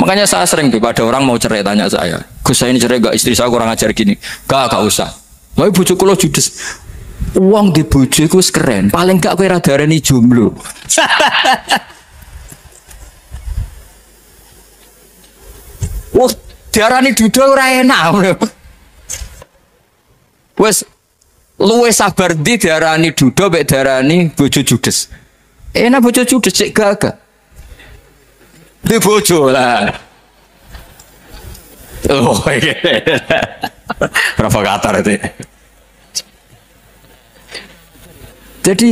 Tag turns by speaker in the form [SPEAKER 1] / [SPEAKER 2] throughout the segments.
[SPEAKER 1] Makanya saya sering tuh, ada orang mau cerai tanya saya, Gus saya ini cerai gak, istri saya kurang ajar gini. Gak usah. Tapi bojo kula judes. Uang di bojo iku keren. Paling gak kowe ra darani jomblo. Wah, diarani duda ora enak. Wes luwe sabar ndi diarani duda mek diarani bojo judes. Enak bojo judes cek gagah. Di bojo lah. Oh, provokator itu. Jadi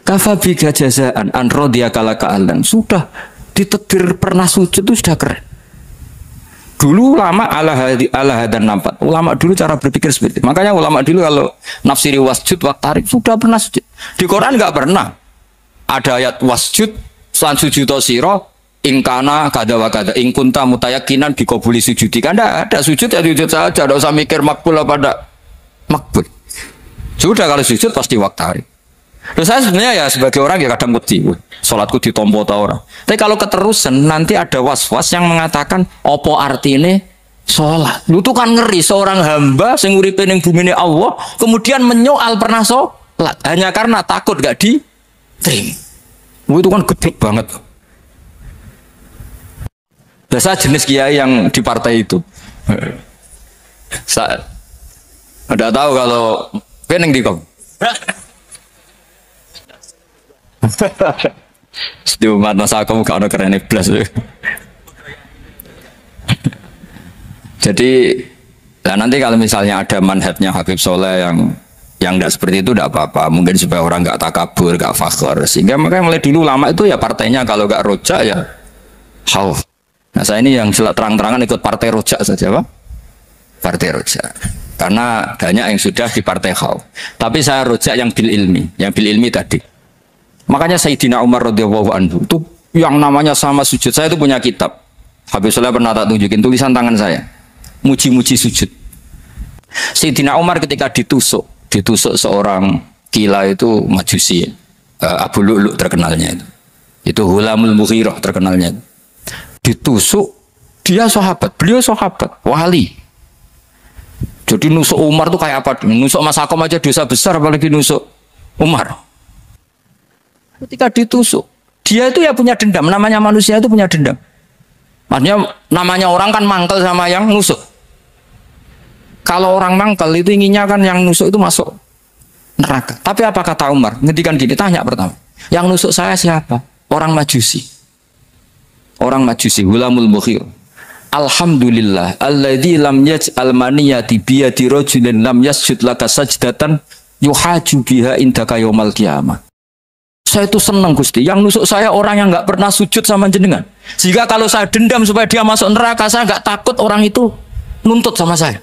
[SPEAKER 1] kafabiga jazaan an rodiya kala kaalan sudah ditetir pernah sujud itu sudah keren. Dulu ulama ala hadan nampak. Ulama dulu cara berpikir seperti itu. Makanya ulama dulu kalau nafsiri wasjud waktarik sudah pernah sujud. Di Quran enggak pernah ada ayat wasjud lan sujud sira ingkana kada wa kada ingkunta mutayakinan dikabuli sujudi. Kan ada sujud ya sujud saja, tidak usah mikir makbul apa tidak makbul. Sudah kalau sujud pasti waktari. Terus saya sebenarnya ya sebagai orang ya kadang wedi, sholatku ditompo ta ora. Tapi kalau keterusan nanti ada was-was yang mengatakan opo artine sholat. Lu tuh kan ngeri seorang hamba sing uripe ning bumine Allah kemudian menyoal pernah sholat hanya karena takut gak diterima. Itu kan gede banget. Biasa jenis kiai yang di partai itu. Saya tidak tahu kalau peneng di kom. Di umat masa kamu gak ada keren iblis. Jadi nah nanti kalau misalnya ada manhajnya Habib Soleh yang tidak seperti itu tidak apa-apa. Mungkin supaya orang nggak takabur, nggak fakhr. Sehingga makanya mulai dulu lama itu ya partainya kalau nggak rojak ya khauf. Nah saya ini yang terang-terangan ikut partai rojak saja Pak. Partai rojak. Karena banyak yang sudah di partai khauf. Tapi saya rojak yang bil ilmi tadi. Makanya Sayyidina Umar radhiyallahu anhu itu yang namanya sama sujud. Saya itu punya kitab. Habib Soleh pernah tak tunjukin tulisan tangan saya. Muji-muji sujud. Sayyidina Umar ketika ditusuk seorang gila itu Majusi. Abu Lu'lu' terkenalnya itu. Itu Hulamul Mughirah terkenalnya itu. Ditusuk, dia sahabat, beliau sahabat, wali. Jadi nusuk Umar tuh kayak apa? Nusuk Mas Akom aja dosa besar, apalagi nusuk Umar. Ketika ditusuk, dia itu ya punya dendam. Namanya manusia itu punya dendam. Maksudnya namanya orang kan mangkel sama yang nusuk. Kalau orang mangkel itu inginnya kan yang nusuk itu masuk neraka. Tapi apa kata Umar? Ngendikan gini, tanya pertama. Yang nusuk saya siapa? Orang Majusi. Orang Majusi, Hulamul Mughir. Alhamdulillah, alladzi lam yaj'al maniyati biyadi rajulin lam yasjud laka sajdatan yuhaju biha indaka yaumal qiyamah. Saya itu senang Gusti, yang nusuk saya orang yang nggak pernah sujud sama jenengan. Jika kalau saya dendam supaya dia masuk neraka, saya nggak takut orang itu nuntut sama saya.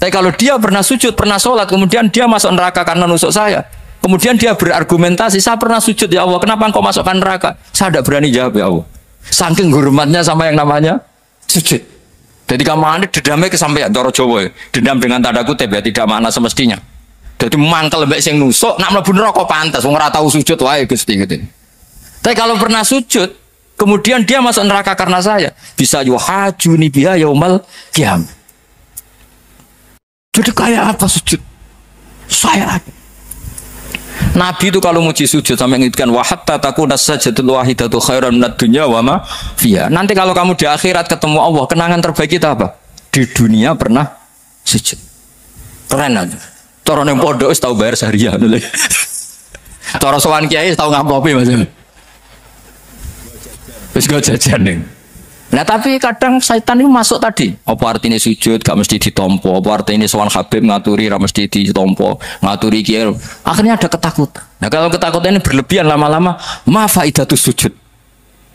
[SPEAKER 1] Tapi kalau dia pernah sujud, pernah sholat, kemudian dia masuk neraka karena nusuk saya, kemudian dia berargumentasi, saya pernah sujud ya Allah, kenapa engkau masukkan neraka? Saya tidak berani jawab ya Allah. Saking hormatnya sama yang namanya sujud. Jadi kamu dendamnya kesampaian cara Jawa, dendam dengan tanda kutip ya, tidak makna semestinya. Jadi mangkel mbek sing nusuk, nak mlebu neraka pantas, wong ora tau sujud wae Gusti gitu. Tapi kalau pernah sujud, kemudian dia masuk neraka karena saya, bisa yuhajuni biha yaumal qiyamah. Jadi kayak apa sujud? Saya Nabi itu kalau muji sujud sampai ngitkan wa hatta takuna sajdatul wahidatu khairan minad dunya wa ma fiha. Nanti kalau kamu di akhirat ketemu Allah, kenangan terbaik kita apa? Di dunia pernah sujud. Keren aja. Cara nang pondok wis tau bayar seharian lho. Cara sowan kiai tau ngampopi Mas. Wis go jajan ning. Nah tapi kadang setan itu masuk tadi. Apa artinya sujud gak mesti ditompo, apa artinya sowan Habib ngaturi ra mesti ditompo, ngaturi kiai. Akhirnya ada ketakutan. Nah kalau ketakutan ini berlebihan lama-lama, ma faidatus sujud.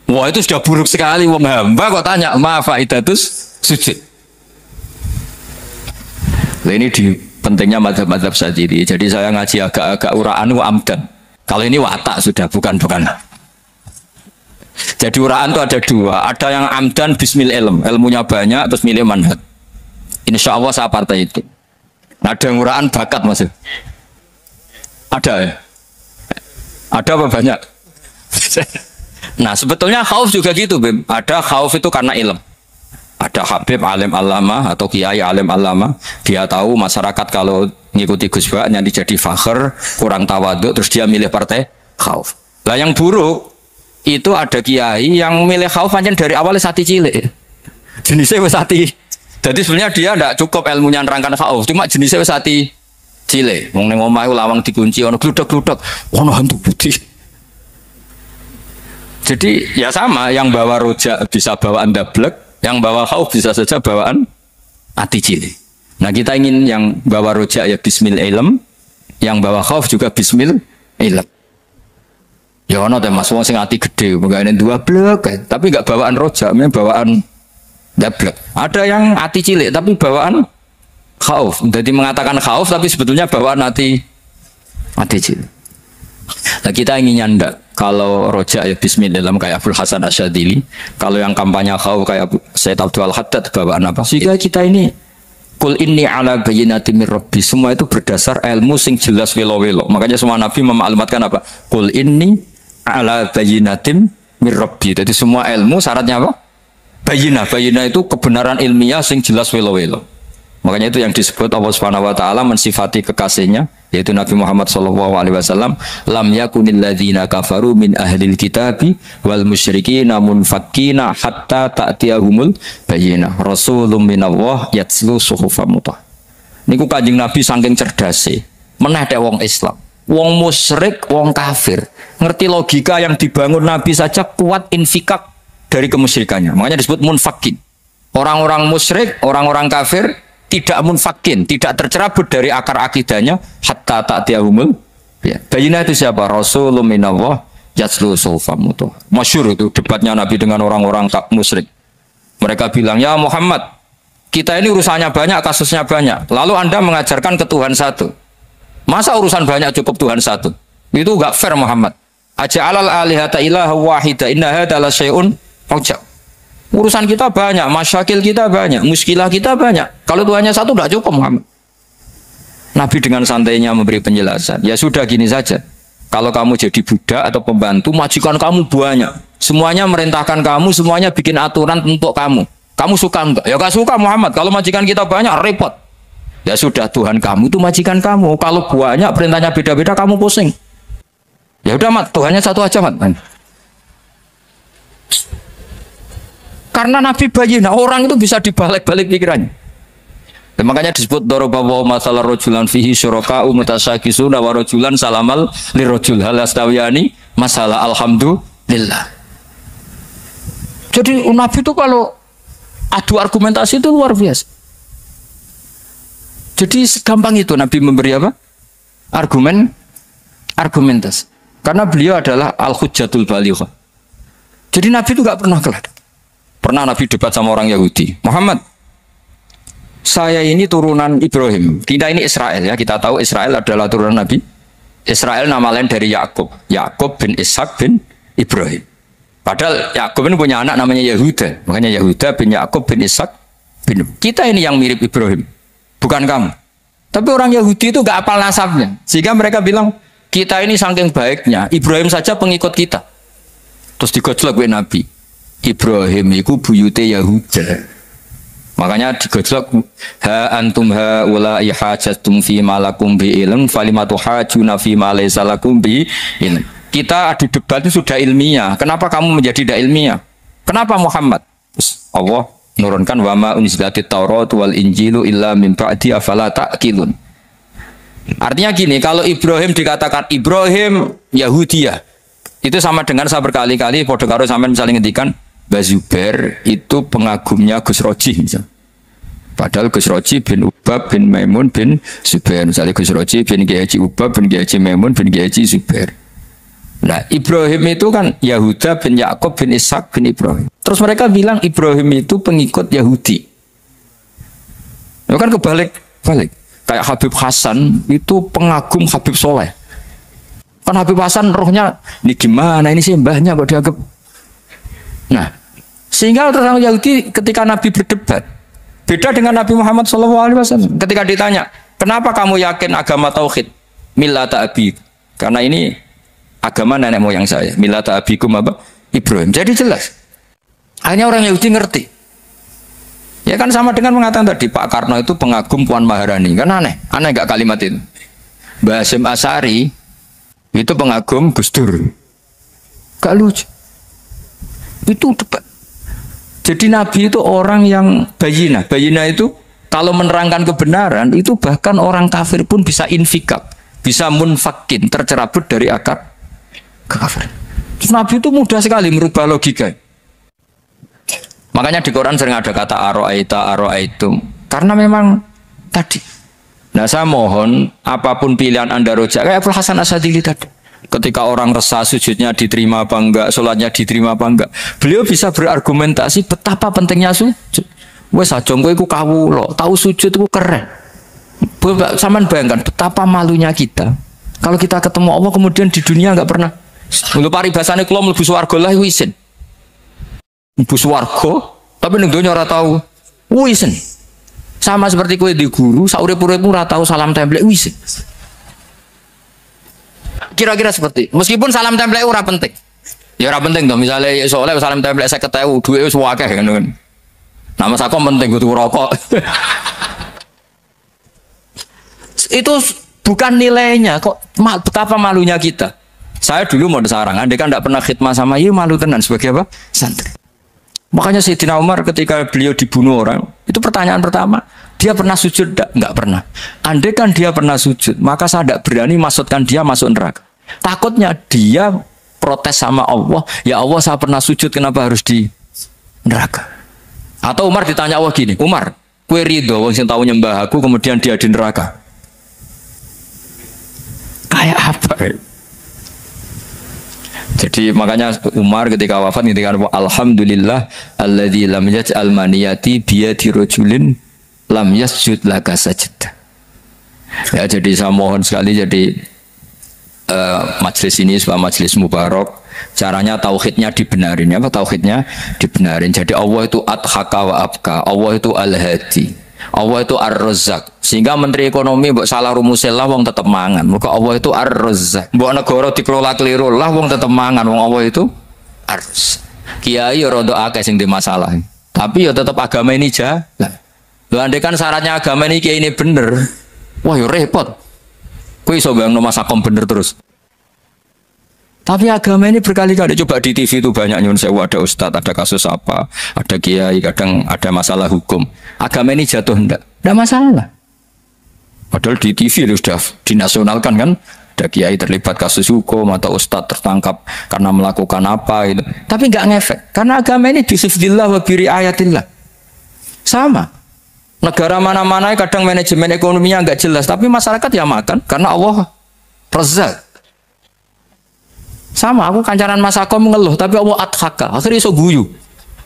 [SPEAKER 1] Wah itu sudah buruk sekali wong hamba kok tanya ma faidatus sujud. Nah, ini di pentingnya mazhab-mazhab Syadzili. Jadi saya ngaji agak-agak uraan wa amdan. Kalau ini watak sudah bukan. Jadi uraan itu ada dua. Ada yang amdan bismil ilm, ilmunya banyak terus milih manhaj. Insya Allah saya partai itu. Nah, ada yang uraan bakat Mas. Ada ya? Ada apa banyak? Nah sebetulnya khauf juga gitu, Bim. Ada khauf itu karena ilm. Ada Habib alim alama atau kiai alim alama, dia tahu masyarakat kalau ngikuti Gus Bak nanti jadi fakhr, kurang tawaduk, terus dia milih partai khauf. Lah yang buruk itu ada kiai yang milih khauf pancen dari awalnya sati cilik. Jenisnya wis sati. Jadi sebenarnya dia tidak cukup ilmunya nerangkan khauf, cuma jenisnya wis sati cilik. Wong ning omah lawang dikunci ono gludak-gludak, ono hantu putih. Jadi ya sama, yang bawa rojak bisa bawaan dablek, yang bawa khauf bisa saja bawaan ati cilik. Nah kita ingin yang bawa rojak ya bismil ilm, yang bawa khauf juga bismil ilm. Ya ono teh Mas wong sing ati gede, pegane dua blek, tapi enggak bawaan rojak, bawaan dablek. Ada yang ati cilik tapi bawaan khauf. Jadi mengatakan khauf tapi sebetulnya bawaan ati cilik. Nah kita ingin nyanda kalau rojak ya bismillah kayak Abdul Hasan Asyadili, kalau yang kampanye khauf kayak Sayyid Abdul Haddad bawaan apa? Sehingga kita ini kul inni ala bayyinatin mir rabbi, semua itu berdasar ilmu sing jelas welo-welo. Makanya semua nabi memaklumatkan apa? Kul inni ala bayyinatin mir rabbi. Jadi semua ilmu syaratnya apa? Bayyinah. Bayyinah itu kebenaran ilmiah sing jelas welo-welo. Makanya itu yang disebut Allah Subhanahu wa taala mensifati kekasihnya yaitu Nabi Muhammad sallallahu alaihi wasallam, lam yakunil ladzina kafaru min ahlil kitabi wal musyrikina munfakkina hatta ta'tiyahumul bayyinah rasulun minallah yatslu suhufan mutahharah. Niku Kanjeng Nabi saking cerdase meneh tek wong Islam, wong musyrik, wong kafir ngerti logika yang dibangun Nabi saja kuat infikak dari kemusyrikannya. Makanya disebut munfakin. Orang-orang musyrik, orang-orang kafir tidak munfakin, tidak tercerabut dari akar akidahnya hatta ta'tiyahumul ya. Bayyinah itu siapa? Rasulun minallah yatslu suhufan mutahharah. Masyhur itu debatnya Nabi dengan orang-orang tak musyrik. Mereka bilang, "Ya Muhammad, kita ini urusannya banyak, kasusnya banyak. Lalu Anda mengajarkan ke Tuhan satu. Masa urusan banyak cukup Tuhan satu? Itu enggak fair Muhammad. Aja'alal alihata ilaha wahida inna hadza la syai'un ujab." Urusan kita banyak, masyakil kita banyak, muskilah kita banyak. Kalau Tuhannya satu tidak cukup Muhammad. Nabi dengan santainya memberi penjelasan. Ya sudah gini saja. Kalau kamu jadi budak atau pembantu, majikan kamu banyak. Semuanya merintahkan kamu, semuanya bikin aturan untuk kamu. Kamu suka enggak? Ya enggak suka Muhammad. Kalau majikan kita banyak, repot. Ya sudah, Tuhan kamu itu majikan kamu. Kalau banyak perintahnya beda-beda, kamu pusing. Ya udah Mat, Tuhannya satu aja Mat. Karena Nabi bayyinah, orang itu bisa dibalik-balik pikirannya. Dan makanya disebut daraballahu masalah rajulan fihi syuraka'u mutasyakisuna wa rajulan salamal lirajul hal astawiyani masalah alhamdulillah. Jadi Nabi itu kalau adu argumentasi itu luar biasa. Jadi segampang itu Nabi memberi apa? Argumentasi. Karena beliau adalah al-hujjatul balighah. Jadi Nabi itu nggak pernah kelak. Pernah Nabi debat sama orang Yahudi. Muhammad, saya ini turunan Ibrahim. Kita ini Israel ya. Kita tahu Israel adalah turunan Nabi. Israel nama lain dari Yakub. Yakub bin Ishak bin Ibrahim. Padahal Yakub ini punya anak namanya Yahuda. Makanya Yahuda bin Yakub bin Ishak bin. Kita ini yang mirip Ibrahim. Bukan kamu. Tapi orang Yahudi itu gak apal nasabnya. Sehingga mereka bilang, kita ini saking baiknya. Ibrahim saja pengikut kita. Terus digojlok gue Nabi. Ibrahim itu buyute Yahuda. Makanya digojlok ha antum ha wala ihajatum fi malakum bi ilm falimatu hajuna fi ma laysa lakum bi ilm. Kita adu debat itu sudah ilmiah. Kenapa kamu menjadi tidak ilmiah? Kenapa Muhammad? Terus Allah menurunkan wa ma unzilatit Taurat wal Injilu illa min ba'di afala ta'qilun. Artinya gini, kalau Ibrahim dikatakan Ibrahim Yahudiyah, itu sama dengan saya berkali-kali podo karo sampean misalnya ngendikan Bazubair itu pengagumnya Gus Roji misalnya. Padahal Gus Roji bin Ubab bin Maimun bin Zubair. Misalnya Gus Roji bin Kiai Haji Ubab bin Kiai Haji Maimun bin Kiai Haji Zubair. Nah Ibrahim itu kan Yahuda bin Yakub bin Ishak bin Ibrahim. Terus mereka bilang Ibrahim itu pengikut Yahudi. Itu kan kebalik-balik. Kayak Habib Hasan itu pengagum Habib Soleh. Kan Habib Hasan rohnya ini gimana ini sih mbahnya kok dianggap. Nah sehingga orang Yahudi ketika Nabi berdebat beda dengan Nabi Muhammad SAW. Ketika ditanya kenapa kamu yakin agama tauhid millata abi, karena ini agama nenek moyang saya. Millata abikum apa? Ibrahim. Jadi jelas. Akhirnya orang Yahudi ngerti. Ya kan sama dengan mengatakan tadi Pak Karno itu pengagum Puan Maharani. Kan aneh gak kalimat itu? Mbah Hasyim Asy'ari itu pengagum Gus Dur. Gak lucu. Itu debat. Jadi Nabi itu orang yang bayina. Bayina itu kalau menerangkan kebenaran itu bahkan orang kafir pun bisa infikak, bisa munfakin, tercerabut dari akar kekafiran. Nabi itu mudah sekali merubah logika. Makanya di Quran sering ada kata aro'aitum. Karena memang tadi. Nah saya mohon apapun pilihan Anda rojak kayak Abul Hasan Asy'adili tadi. Ketika orang resah sujudnya diterima apa enggak, sholatnya diterima apa enggak, beliau bisa berargumentasi betapa pentingnya sujud. Wes aja kowe iku kawula, tahu sujud iku keren. Saman bayangkan betapa malunya kita. Kalau kita ketemu Allah kemudian di dunia enggak pernah. Lho paribasane kula mlebu swarga lah isin. Mlebu swarga, tapi ning donya ora tahu. Isin. Sama seperti kowe di guru, saurip-uripmu ora tahu salam template isin. Kira-kira seperti, meskipun salam template ora penting. Ya ora penting toh, misalnya soalnya salam template 50.000, duwe wis akeh kan. Nama sakom penting kudu rokok. Itu bukan nilainya kok, betapa malunya kita. Saya dulu mau sarang, andai kan tidak pernah khidmah sama iya malu tenan sebagai apa? Santri. Makanya Sayyidina Umar ketika beliau dibunuh orang, itu pertanyaan pertama, dia pernah sujud? Enggak pernah. Andai kan dia pernah sujud, maka saya tidak berani masukkan dia masuk neraka. Takutnya dia protes sama Allah, ya Allah saya pernah sujud, kenapa harus di neraka? Atau Umar ditanya Allah gini, Umar, kue ridho wong sing tahu nyembah aku kemudian dia di neraka. Kayak apa? Jadi makanya Umar ketika wafat ketika alhamdulillah alladzi lam yaj'al maniyati biyadi rajulin lam yasjud laka sajdah. Ya jadi saya mohon sekali jadi majelis ini sebuah majelis mubarak. Caranya tauhidnya dibenarin, apa tauhidnya dibenarin. Jadi Allah itu adhaka wa abka, Allah itu al-hadi, Allah itu ar-razzaq. Sehingga Menteri Ekonomi mbok salah rumusillah wong tetep mangan. Muga Allah itu ar-razzaq. Mbok negara dikelola keliru lah wong tetep mangan, wong Allah itu ar-razzaq. Kiai ya rada akeh sing di masalah. Tapi ya tetep agama ini jalan. Lho andai kan syaratnya agama ini kiai ini bener. Wah ya repot. Kowe iso bayangno masakom bener terus. Tapi agama ini berkali-kali coba di TV itu banyak nyun sewu, ada ustadz, ada kasus apa, ada kiai, kadang ada masalah hukum. Agama ini jatuh enggak masalah. Padahal di TV itu sudah dinasionalkan kan, ada kiai terlibat kasus hukum atau ustadz tertangkap karena melakukan apa itu. Tapi enggak ngefek karena agama ini bisifdillah wa biri ayatillah. Sama. Negara mana-mana kadang manajemen ekonominya enggak jelas, tapi masyarakat ya makan karena Allah Razzaq. Sama, aku kancanan Mas Akom ngeluh, tapi Allah adhaka, akhirnya iso guyu.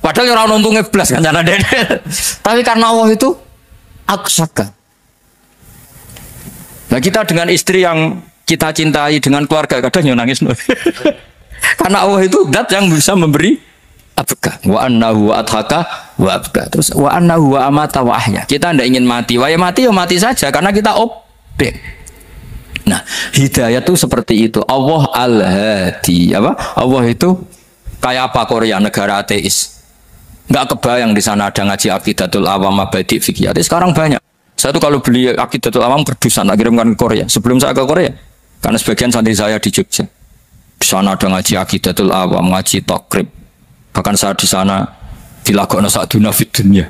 [SPEAKER 1] Padahal orang untungnya belas kancanan dede. Tapi karena Allah itu adhaka. Nah kita dengan istri yang kita cintai, dengan keluarga kadang yang nangis. Karena Allah itu zat yang bisa memberi abka. Wa annahu wa adhaka wa abka. Terus wa annahu wa amata wa ahya. Kita tidak ingin mati, ya mati saja karena kita objek. Nah, hidayah itu seperti itu. Allah al-hadi, apa? Allah itu kayak apa Korea, negara ateis. Enggak kebayang di sana ada ngaji Aqidatul Awam, Mabadi' Fikih. Sekarang banyak. Saya tuh kalau beli Aqidatul Awam berdusan, kirimkan ke Korea. Sebelum saya ke Korea, karena sebagian santri saya di Jogja. Di sana ada ngaji Aqidatul Awam, ngaji Takrib. Bahkan saya di sana dilakokno sa'duna fid dunya.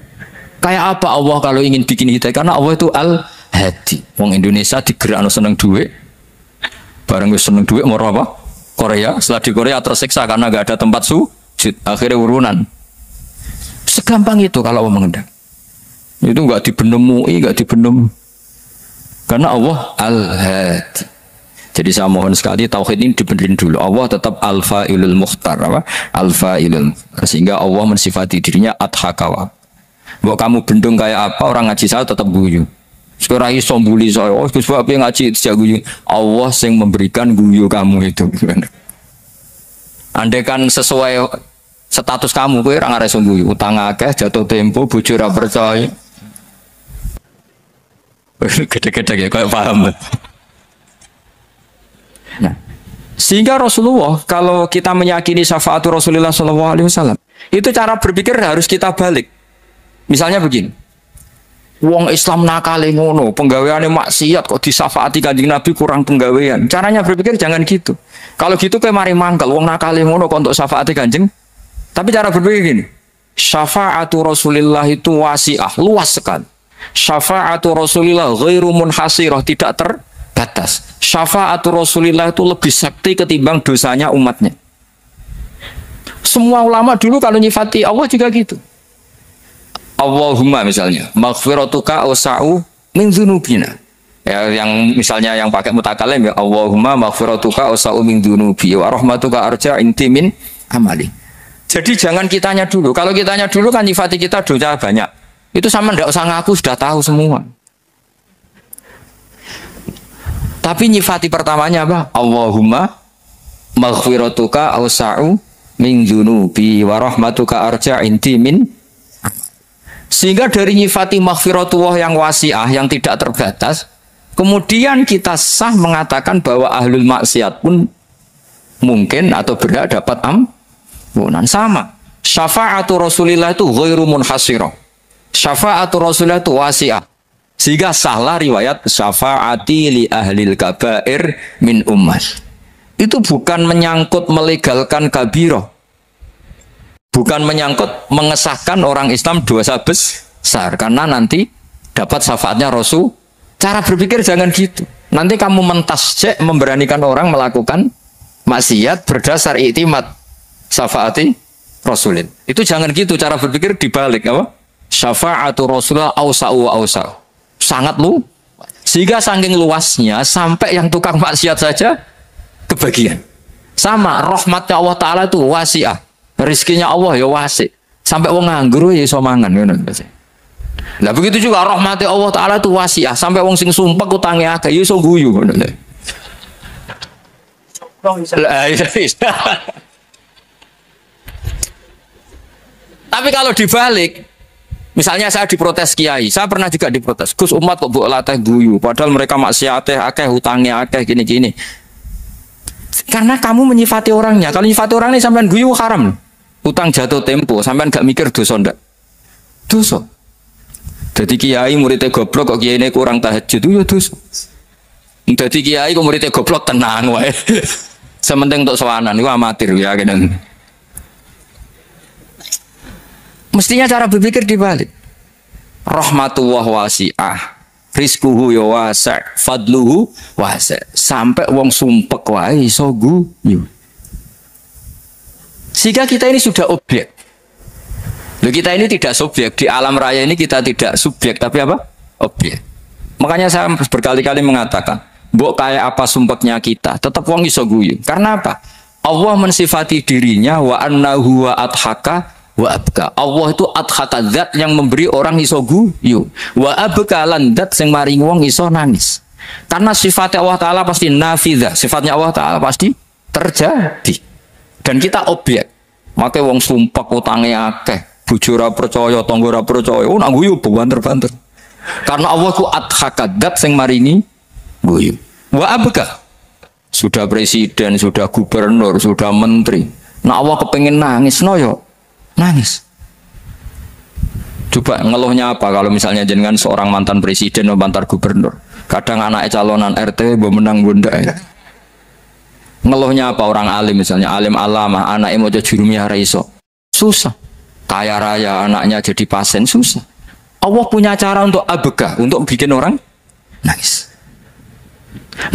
[SPEAKER 1] Kayak apa Allah kalau ingin bikin hidayah? Karena Allah itu al-hadi. Wong Indonesia digerakno seneng duit. Bareng wis seneng duit mau apa? Korea. Setelah di Korea tersiksa karena enggak ada tempat sujud. Akhirnya urunan. Segampang itu kalau Allah mengendaki. Itu enggak dibenem MUI, enggak dibenem. Karena Allah al-hadi. Jadi saya mohon sekali tauhid ini dibenerin dulu. Allah tetap al-fa'ilul mukhtar, apa? Al-fa'ilul. Sehingga Allah mensifati dirinya adhaka. Mbok kamu bendung kayak apa, orang ngaji saya tetap guyu. Sekarang iso mbuli saya, oh Gus Bapak yang ngaji sejak guyu. Allah yang memberikan guyu kamu itu. Andai kan sesuai status kamu, kowe ora ngarep guyu. Utang akeh, jatuh tempo, bojo ora percaya. Gede-gede ya, kayak paham. Nah, Sehingga Rasulullah, kalau kita meyakini syafaat Rasulullah SAW, itu cara berpikir harus kita balik. Misalnya begini, wong Islam nakale ngono, penggaweane maksiat kok disafaati Kanjeng Nabi kurang penggawean. Caranya berpikir jangan gitu. Kalau gitu kayak mari mangkel, wong nakale ngono kok untuk syafaati Kanjeng. Tapi cara berpikir gini, syafaatu Rasulullah itu wasi'ah, luas sekali. Syafaatu Rasulullah ghairu munhasirah, tidak terbatas. Syafaatu Rasulullah itu lebih sakti ketimbang dosanya umatnya. Semua ulama dulu kalau nyifati Allah juga gitu. Allahumma misalnya, maghfiratuka awsa'u min dzunubina. Ya, yang misalnya yang pakai mutakalim ya, Allahumma maghfiratuka awsa'u min dzunubi wa rahmatuka arja inti min amali. Jadi jangan kitanya dulu. Kalau kitanya dulu kan nyifati kita dosa banyak. Itu sama ndak usah ngaku, sudah tahu semua. Tapi nyifati pertamanya apa? Allahumma maghfiratuka awsa'u min dzunubi wa rahmatuka arja inti min. Sehingga dari nyifati maghfiratullah yang wasi'ah, yang tidak terbatas, kemudian kita sah mengatakan bahwa ahlul maksiat pun mungkin atau berhak dapat ampunan. Sama. Syafa'atu Rasulillah itu ghairu munhasirah. Syafa'atu Rasulillah itu wasi'ah. Sehingga sahlah riwayat syafa'ati li ahlil kabair min ummat. Itu bukan menyangkut melegalkan kabirah. Bukan menyangkut mengesahkan orang Islam dosa besar. Karena nanti dapat syafaatnya Rasul. Cara berpikir jangan gitu. Nanti kamu mentasjek memberanikan orang melakukan maksiat berdasar iktimat syafaati Rasulin. Itu jangan gitu, cara berpikir dibalik apa? Syafa'atu Rasulullah awsa'u wa awsa'u. Sangat lu. Sehingga saking luasnya sampai yang tukang maksiat saja kebagian. Sama rahmatnya Allah Ta'ala itu wasi'ah. Rizkinya Allah ya wasi. Sampai wong nganggur ya iso mangan ngono. Lah begitu juga rahmatnya Allah Ta'ala itu wasi'ah. Sampai wong sing sumpek utange akeh ya iso guyu ngono. Tapi kalau dibalik, misalnya saya diprotes kiai, saya pernah juga diprotes. Gus umat kok mbok latih guyu, padahal mereka maksiate akeh, hutangnya akeh gini-gini. Karena kamu menyifati orangnya. Kalau menyifati orang ini sampean guyu haram. Utang jatuh tempo, sampean gak mikir dosa ndak? Dosa. Jadi kiai muridnya goblok kok kiai ini kurang tahajud itu ya dosa. Jadi kiai kok muridnya goblok tenang wae. Sementing untuk sowanan itu amatir ya kadang. Mestinya cara berpikir dibalik. Rahmatullah wasi'ah, rizkuhu ya wasi', fadluhu wasi'. Sampai wong sumpek wae iso guyu. Sehingga kita ini sudah objek. Loh, kita ini tidak subjek. Di alam raya ini kita tidak subjek, tapi apa? Objek. Makanya saya berkali-kali mengatakan, mbok kayak apa sumpeknya kita, tetap wong iso guyu. Karena apa? Allah mensifati dirinya wa annahu wa adhaka wa abka. Allah itu adhaka, zat yang memberi orang iso guyu. Wa abka lan zat sing maring wong iso nangis. Karena sifatnya Allah Ta'ala pasti nafidzah. Sifatnya Allah Ta'ala pasti terjadi. Dan kita objek. Makanya wong sumpek utange akeh, bojo ora percaya, tangga ora percaya, oh nak guyu banter-banter. Karena Allah itu adhaka, zat sing maringi guyu. Wa abka. Sudah presiden, sudah gubernur, sudah menteri. Nah Allah kepengen nangis, no yo nangis. Coba ngeluhnya apa kalau misalnya jenengan seorang mantan presiden atau mantan gubernur. Kadang anaknya calonan RT menang bunda. Ngeluhnya apa orang alim misalnya, alim alama, anaknya mau jadi jurumiyah raiso. Susah. Kaya raya anaknya jadi pasien, susah. Allah punya cara untuk abega, untuk bikin orang nangis.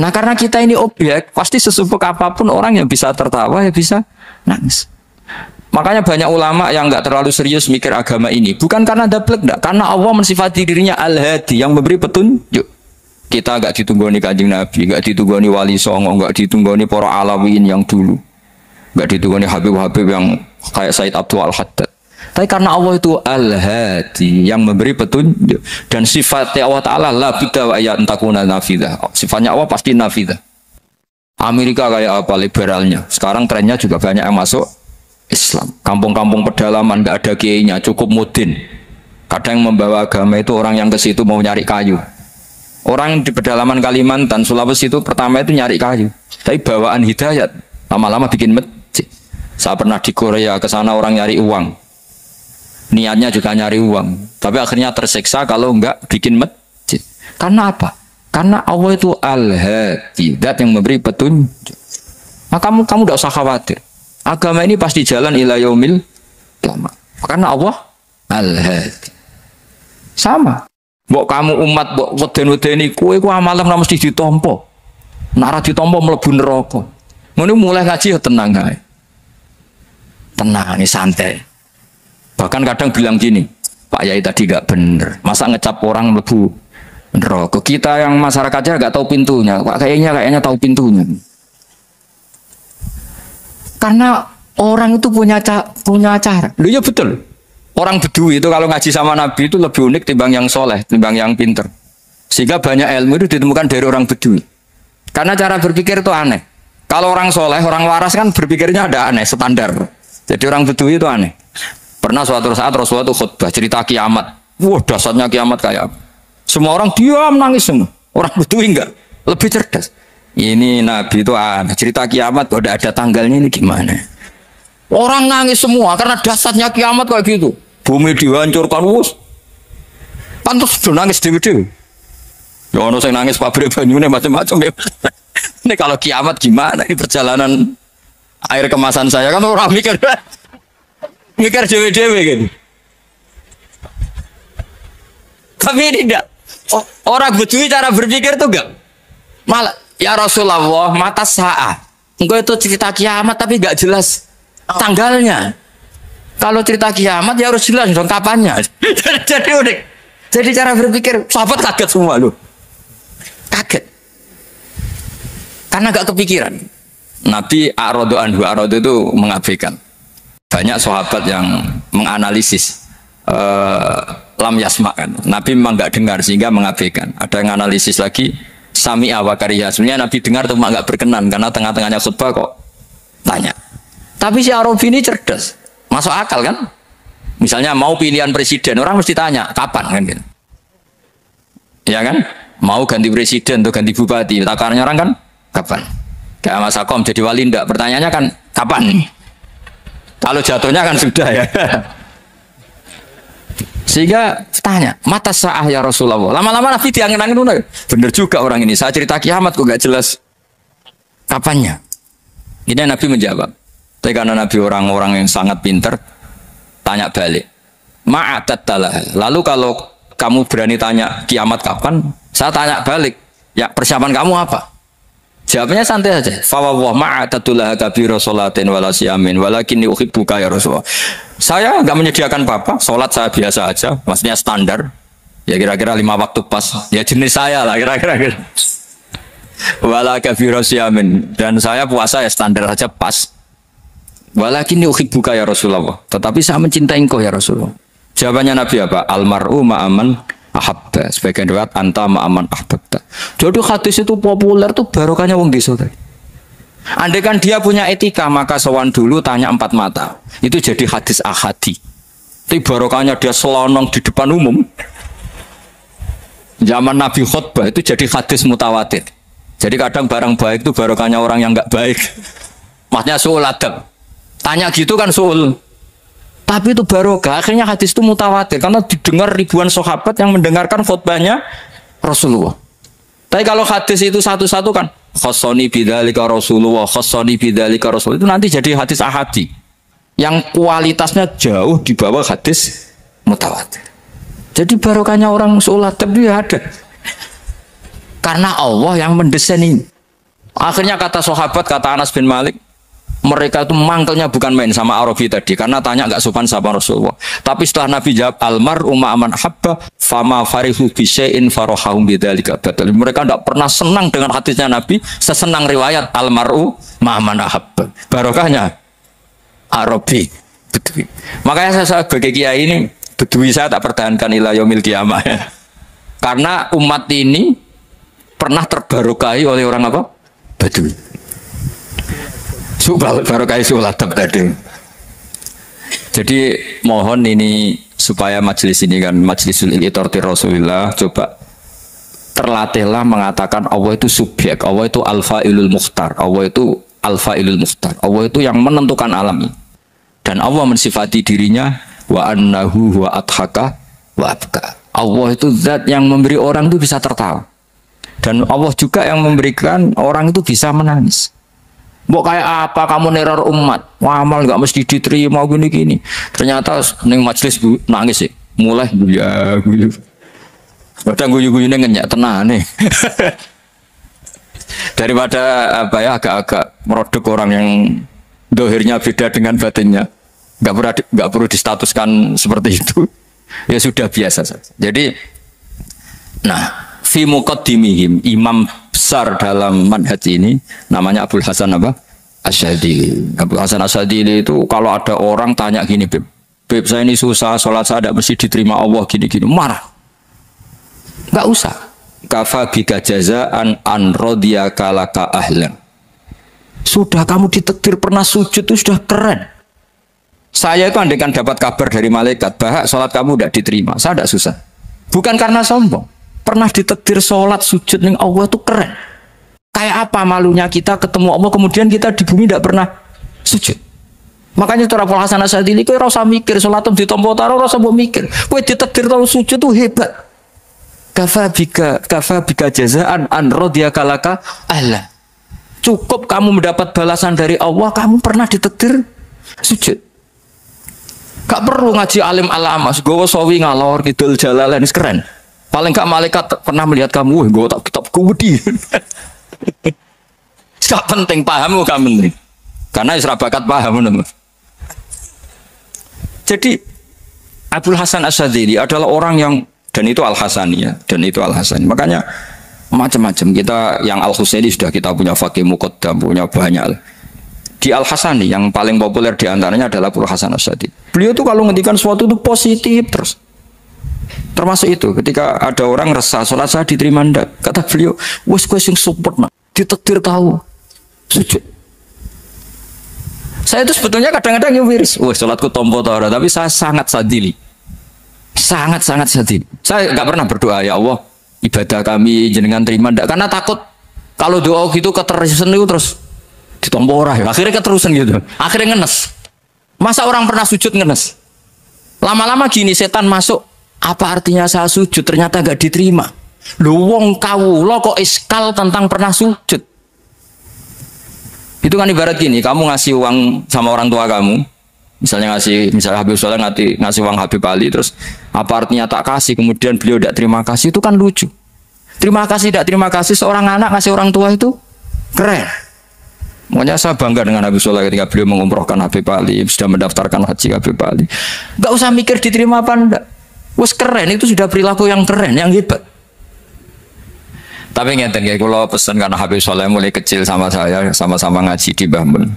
[SPEAKER 1] Nah karena kita ini objek, pasti sesumpuk apapun orang yang bisa tertawa ya bisa nangis. Makanya banyak ulama yang nggak terlalu serius mikir agama ini, bukan karena dablek, enggak, karena Allah mensifati dirinya Al-Hadi yang memberi petunjuk. Kita nggak ditunggoni Kanjeng Nabi, nggak ditunggoni Wali Songo, nggak ditunggoni para Alawiyin yang dulu, nggak ditunggoni Habib-Habib yang kayak Said Abdul Al-Haddad. Tapi karena Allah itu Al-Hadi yang memberi petunjuk, dan sifatnya Allah Ta'ala la bidda wa ayat takuna nafidah. Sifatnya Allah pasti nafidah. Amerika kayak apa liberalnya, sekarang trennya juga banyak yang masuk Islam. Kampung-kampung pedalaman nggak ada kiainya, cukup mudin. Kadang yang membawa agama itu orang yang ke situ mau nyari kayu. Orang di pedalaman Kalimantan, Sulawesi itu pertama itu nyari kayu. Tapi bawaan hidayat, lama-lama bikin masjid. Saya pernah di Korea, ke sana orang nyari uang. Niatnya juga nyari uang. Tapi akhirnya tersiksa kalau enggak bikin masjid. Karena apa? Karena Allah itu Al-Hadi, zat yang memberi petunjuk. Maka kamu tidak usah khawatir. Agama ini pasti jalan ila yaumil qiyamah. Karena Allah Al-Hadi. Sama. Mbok kamu umat mbok weden-wedeni kowe ku amalan ora mesti ditampa. Nek ora ditampa mlebu neraka. Ngono mulai ngaji ya tenang ae. Tenang, santai. Bahkan kadang bilang gini, Pak Yai tadi gak bener. Masa ngecap orang mlebu neraka? Kita yang masyarakatnya gak tahu pintunya. Pak kayaknya tahu pintunya. Karena orang itu punya cara. Loh ya betul. Orang Bedui itu kalau ngaji sama Nabi itu lebih unik timbang yang soleh, timbang yang pinter. Sehingga banyak ilmu itu ditemukan dari orang Bedui. Karena cara berpikir itu aneh. Kalau orang soleh, orang waras kan berpikirnya ada aneh, standar. Jadi orang Bedui itu aneh. Pernah suatu saat Rasulullah itu khutbah cerita kiamat. Wah, dasarnya kiamat kayak apa? Semua orang diam nangis semua. Orang Bedui enggak, lebih cerdas. Ini Nabi itu aneh. Cerita kiamat kok ada tanggalnya ini gimana? Orang nangis semua karena dasarnya kiamat kayak gitu. Bumi dihancurkan, wus. Pantas sudah nangis dewi-dewi. Ya ono saya nangis pabrik banyune macam-macam ya. Ini kalau kiamat gimana? Ini perjalanan air kemasan saya kan orang mikir dewi-dewi gitu. Tapi ini tidak. Orang Bedui cara berpikir tuh enggak. Malah ya Rasulullah mata saat. Engkau itu cerita kiamat tapi enggak jelas tanggalnya. Kalau cerita kiamat ya harus jelas dong kapannya. Jadi unik. Jadi cara berpikir sahabat kaget semua loh. Kaget. Karena gak kepikiran. Nabi A'radu anhu, A'radu itu mengabaikan. Banyak sahabat yang menganalisis lam yasma kan. Nabi memang gak dengar sehingga mengabaikan. Ada yang analisis lagi sami'a wa kariha. Sebenarnya Nabi dengar tuh gak berkenan karena tengah-tengahnya khutbah kok tanya. Tapi si Arabi ini cerdas. Masuk akal kan? Misalnya mau pilihan presiden, orang mesti tanya kapan kan gitu. Ya kan? Mau ganti presiden atau ganti bupati, takarannya orang kan kapan? Kayak Mas Akom jadi wali ndak? Pertanyaannya kan kapan? Kalau jatuhnya kan sudah ya. Sehingga tanya, mata sa'ah ya Rasulullah. Lama-lama Nabi diangin-angin, bener juga orang ini. Saya cerita kiamat kok gak jelas kapannya. Ini Nabi menjawab. Tapi karena Nabi orang-orang yang sangat pinter, tanya balik. Ma'atat talah. Lalu kalau kamu berani tanya kiamat kapan, saya tanya balik. Ya persiapan kamu apa? Jawabnya santai saja. Fawwah ma'atatullah kabira sholatin wala siyamin walakinni uhibbuka ya Rasulullah. Saya enggak menyediakan apa-apa, sholat saya biasa aja, maksudnya standar. Ya kira-kira 5 waktu pas. Ya jenis saya lah kira-kira. Wala kabira siyamin, dan saya puasa ya standar aja pas. Walakinni uhibbuka ya Rasulullah. Tetapi saya mencintai engkau ya Rasulullah. Jawabannya Nabi apa? Almar'u ma'aman ahabba. Sebagian riwayat anta ma'aman ahbabta. Jadi hadis itu populer tuh barokahnya wong desa tadi. Andai kan dia punya etika maka sowan dulu tanya 4 mata. Itu jadi hadis ahadi. Tapi barokahnya dia selonong di depan umum. Zaman Nabi khutbah itu jadi hadis mutawatir. Jadi kadang barang baik itu barokahnya orang yang enggak baik. Maksudnya suul adab. Tanya gitu kan suul. Tapi itu barokah. Akhirnya hadis itu mutawatir karena didengar ribuan sahabat yang mendengarkan khutbahnya Rasulullah. Tapi kalau hadis itu satu-satu kan khassani bidzalika Rasulullah, khassani bidzalika Rasul, itu nanti jadi hadis ahadi yang kualitasnya jauh di bawah hadis mutawatir. Jadi barokahnya orang suul adab itu ada. Karena Allah yang mendesain ini. Akhirnya kata sahabat, kata Anas bin Malik, mereka itu mangkelnya bukan main sama Arabi tadi karena tanya nggak sopan sama Rasulullah. Tapi setelah Nabi jawab almar'u ma'aman habba fama farihu bisyai'in farahahum bidzalika batal. Mereka tidak pernah senang dengan hadisnya Nabi sesenang riwayat almar'u ma'aman habba. Barokahnya Arabi Bedui. Makanya saya sebagai kiai ini Bedui saya tak pertahankan ila yaumil qiyamah ya. Karena umat ini pernah terbarokahi oleh orang apa? Bedui. Baru kayak sulatap tadi. Jadi mohon ini supaya majelis ini kan majelisul iltorti Rasulullah coba terlatihlah mengatakan Allah itu subjek, Allah itu al-fa'ilul mukhtar, Allah itu al-fa'ilul mukhtar, Allah itu yang menentukan alam ini. Dan Allah mensifati dirinya wa annahu wa adhaka wa abka. Allah itu zat yang memberi orang itu bisa tertawa. Dan Allah juga yang memberikan orang itu bisa menangis. Mbok kayak apa kamu neror umat, amal nggak mesti diterima gini-gini. Ternyata neng majelis nangis sih, mulai ya guyu. Padahal guyu-guyunya ngenyak tenang nih. Daripada apa ya agak-agak merodok orang yang dohirnya beda dengan batinnya, nggak perlu distatuskan seperti itu. Ya sudah biasa saja. Jadi, nah, fi muqaddimihim imam besar dalam manhaj ini namanya Abul Hasan apa? Asyadili. Abul Hasan Asyadili itu kalau ada orang tanya gini, Beb saya ini susah, sholat saya tidak mesti diterima Allah gini-gini, marah. Enggak usah. Kafa bika jazaan an radiyaka laka ahlan. Sudah kamu ditakdir pernah sujud itu sudah keren. Saya itu andaikan dapat kabar dari malaikat bahwa sholat kamu tidak diterima, saya tidak susah. Bukan karena sombong. Pernah ditakdir sholat sujud ning Allah itu keren. Kayak apa malunya kita ketemu Allah kemudian kita di bumi tidak pernah sujud. Makanya cara Abul Hasan Asyadili kowe ora usah mikir sholat ditampa taro ora usah mbok mikir. Kowe ditakdir tau sujud itu hebat. Kafa bika jazaan an radiyaka laka ahla. Cukup kamu mendapat balasan dari Allah, kamu pernah ditakdir sujud. Gak perlu ngaji alim alama, gowo sawi ngalor kidul jalalan keren. Paling gak malaikat pernah melihat kamu, gowo tak kitab kuwedi. Gak penting paham gak penting. Karena isra bakat paham teman. Jadi Abul Hasan Asyadili adalah orang yang dan itu Al-Hasani ya, dan itu Al-Hasani. Makanya macam-macam kita yang Al-Husaini sudah kita punya Faqih Muqaddam, punya banyak. Di Al-Hasani yang paling populer diantaranya adalah Abul Hasan Asyadili. Beliau tuh kalau ngendikan sesuatu itu positif terus. Termasuk itu ketika ada orang resah sholat saya diterima ndak, kata beliau, wes sing support nak, ditakdir tahu sujud. Saya itu sebetulnya kadang-kadang ngewiris, wes sholatku tompo tora, tapi saya sangat sadili. Sangat-sangat sadili. Saya nggak pernah berdoa ya Allah ibadah kami jenengan terima ndak, karena takut kalau doa gitu keterusan itu terus ditompo ora, akhirnya keterusan gitu, akhirnya ngenes. Masa orang pernah sujud ngenes? Lama-lama gini setan masuk. Apa artinya saya sujud ternyata gak diterima? Lu wong kawula kok iskal tentang pernah sujud. Itu kan ibarat gini, kamu ngasih uang sama orang tua kamu, misalnya Habib Soleh ngasih uang Habib Ali, terus apa artinya tak kasih, kemudian beliau tidak terima kasih, itu kan lucu. Terima kasih tidak terima kasih seorang anak ngasih orang tua itu keren. Makanya saya bangga dengan Habib Soleh ketika beliau mengumrohkan Habib Ali, sudah mendaftarkan haji Habib Ali. Gak usah mikir diterima apa enggak. Wes keren, itu sudah perilaku yang keren, yang hebat. Tapi ngeten ya, kalau pesan karena Habib Soleh mulai kecil sama saya, sama-sama ngaji di Mbah Mun.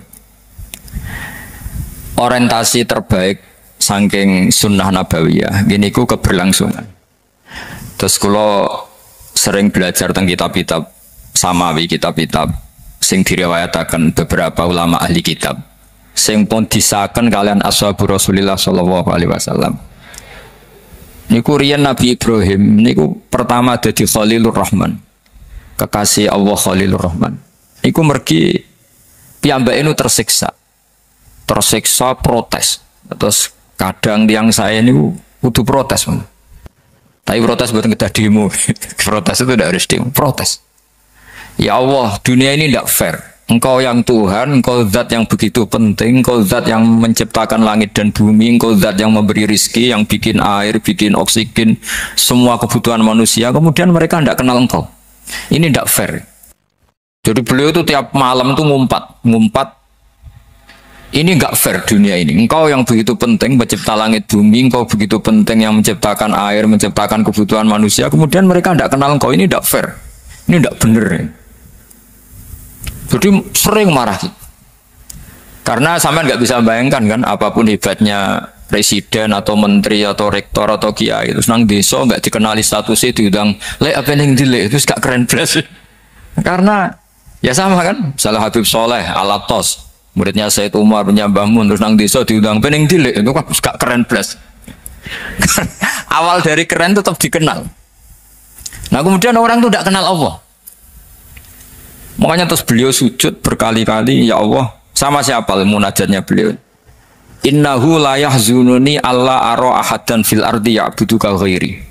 [SPEAKER 1] Orientasi terbaik saking sunnah nabawiyah, gini ku keberlangsungan. Terus kalau sering belajar tentang kitab-kitab samawi, kitab-kitab sing diriwayatakan beberapa ulama ahli kitab, sing pun disahkan kalian ashabu Rasulillah sallallahu alaihi wasallam. Niku riyen Nabi Ibrahim niku pertama dadi Khalilur Rahman. Kekasih Allah Khalilur Rahman. Niku mergi piyambake nu tersiksa. Tersiksa protes. Terus kadang tiang saya niku kudu protes. Tapi protes bukan kita demo. Protes itu tidak harus demo, protes. Ya Allah, dunia ini tidak fair. Engkau yang Tuhan, engkau zat yang begitu penting, engkau zat yang menciptakan langit dan bumi, engkau zat yang memberi rizki, yang bikin air, bikin oksigen, semua kebutuhan manusia, kemudian mereka tidak kenal engkau. Ini tidak fair. Jadi beliau itu tiap malam itu ngumpat. Ini nggak fair dunia ini. Engkau yang begitu penting mencipta langit bumi, engkau begitu penting yang menciptakan air, menciptakan kebutuhan manusia, kemudian mereka tidak kenal engkau. Ini tidak fair. Ini tidak benar. Jadi sering marah. Karena sampean nggak bisa bayangkan kan, apapun hebatnya presiden atau menteri atau rektor atau kiai itu nang desa nggak dikenali statusnya diundang lek apa yang dilek itu gak keren belas. Karena ya sama kan, misalnya Habib Soleh Alatos, muridnya Said Umar punya Mbah Mun, terus nang desa diundang pening dilek itu kan gak keren belas. Awal dari keren tetap dikenal. Nah kemudian orang itu tidak kenal Allah. Makanya terus beliau sujud berkali-kali, ya Allah, sama siapa munajatnya beliau? Innahu la yahzununi alla ara ahadan fil ardi ya'buduka ghairi.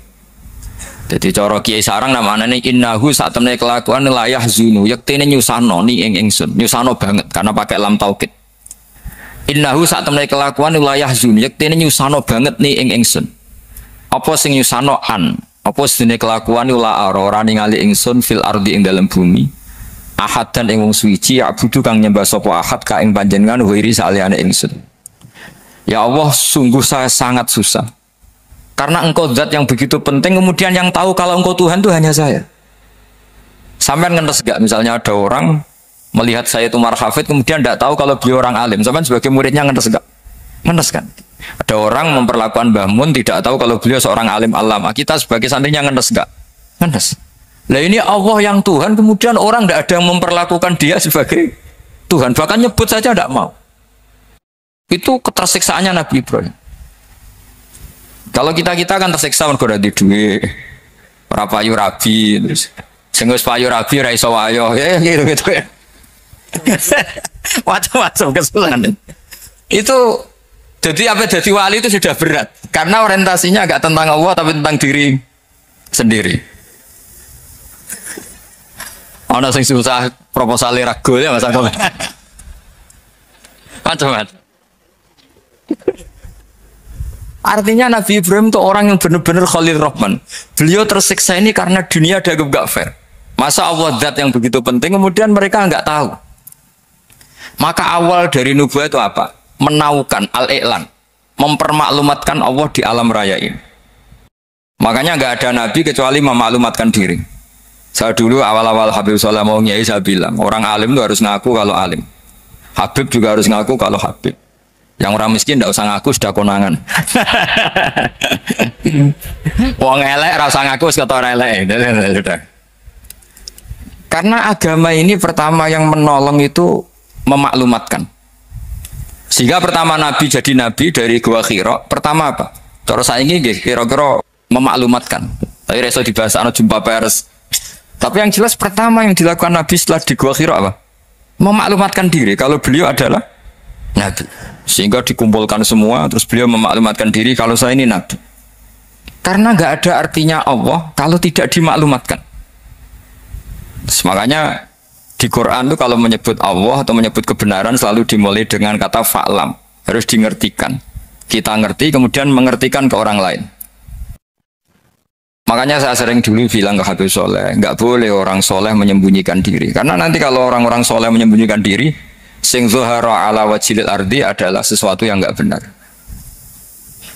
[SPEAKER 1] Jadi cara Kiai Sarang namanya innahu saat temne kelakuan la yahzunu yektene nyusano ni ingsun, nyusano banget karena pakai lam taukid. Innahu saat temne kelakuan la yahzunu yektene nyusano banget ni ingsun. Apa sing nyusano an? Apa sedene kelakuan la ora ningali ingsun fil ardi ing dalam bumi. Ahad dan ing wong suci abudu kang nyembah sapa ahad ka ing panjenengan wiri saliyane ingsun. Ya Allah, sungguh saya sangat susah. Karena engkau zat yang begitu penting, kemudian yang tahu kalau engkau Tuhan itu hanya saya. Sampai ngenes gak misalnya ada orang melihat saya itu marhafid, kemudian tidak tahu kalau beliau orang alim. Sampai sebagai muridnya ngenes gak? Ngenes kan? Ada orang memperlakukan Mbah Mun tidak tahu kalau beliau seorang alim alama. Kita sebagai santrinya ngenes gak? Ngenes. Nah ini Allah yang Tuhan, kemudian orang tidak ada yang memperlakukan dia sebagai Tuhan. Bahkan nyebut saja tidak mau. Itu ketersiksaannya Nabi Ibrahim. Kalau kita kan tersiksa mergo di duit, ora payu rabi, terus sing wis payu rabi ra iso wayo, ya gitu ya. Macam-macam kesulitan. Itu jadi apa jadi wali itu sudah berat karena orientasinya agak tentang Allah tapi tentang diri sendiri. Ana sing susah proposal ragu ya Mas Agam. Macam-macam. Artinya Nabi Ibrahim itu orang yang benar-benar Khalil Rahman. Beliau tersiksa ini karena dunia dianggap gak fair. Masa Allah zat yang begitu penting kemudian mereka nggak tahu. Maka awal dari nubuah itu apa? Menaukan al-i'lan, mempermaklumatkan Allah di alam raya ini. Makanya nggak ada nabi kecuali memaklumatkan diri. Saya dulu awal-awal Habib Soleh mau nyai saya bilang orang alim itu harus ngaku kalau alim. Habib juga harus ngaku kalau Habib. Yang orang miskin tidak usah ngaku sudah konangan. Wong elek rasa ngaku sudah elek. Sudah. Karena agama ini pertama yang menolong itu memaklumatkan. Sehingga pertama Nabi jadi Nabi dari Gua Hira. Pertama apa? Cara saya ini kira-kira memaklumatkan. Tapi reso dibahas anak jumpa pers. Tapi yang jelas pertama yang dilakukan Nabi setelah di Gua Hira apa? Memaklumatkan diri kalau beliau adalah Nabi. Sehingga dikumpulkan semua, terus beliau memaklumatkan diri kalau saya ini Nabi. Karena nggak ada artinya Allah kalau tidak dimaklumatkan. Makanya di Quran itu kalau menyebut Allah atau menyebut kebenaran selalu dimulai dengan kata fa'lam. Harus dingertikan. Kita ngerti kemudian mengertikan ke orang lain. Makanya saya sering dulu bilang ke Habib Soleh, nggak boleh orang soleh menyembunyikan diri. Karena nanti kalau orang-orang soleh menyembunyikan diri, sing zuhara ala wajhil ardi adalah sesuatu yang nggak benar.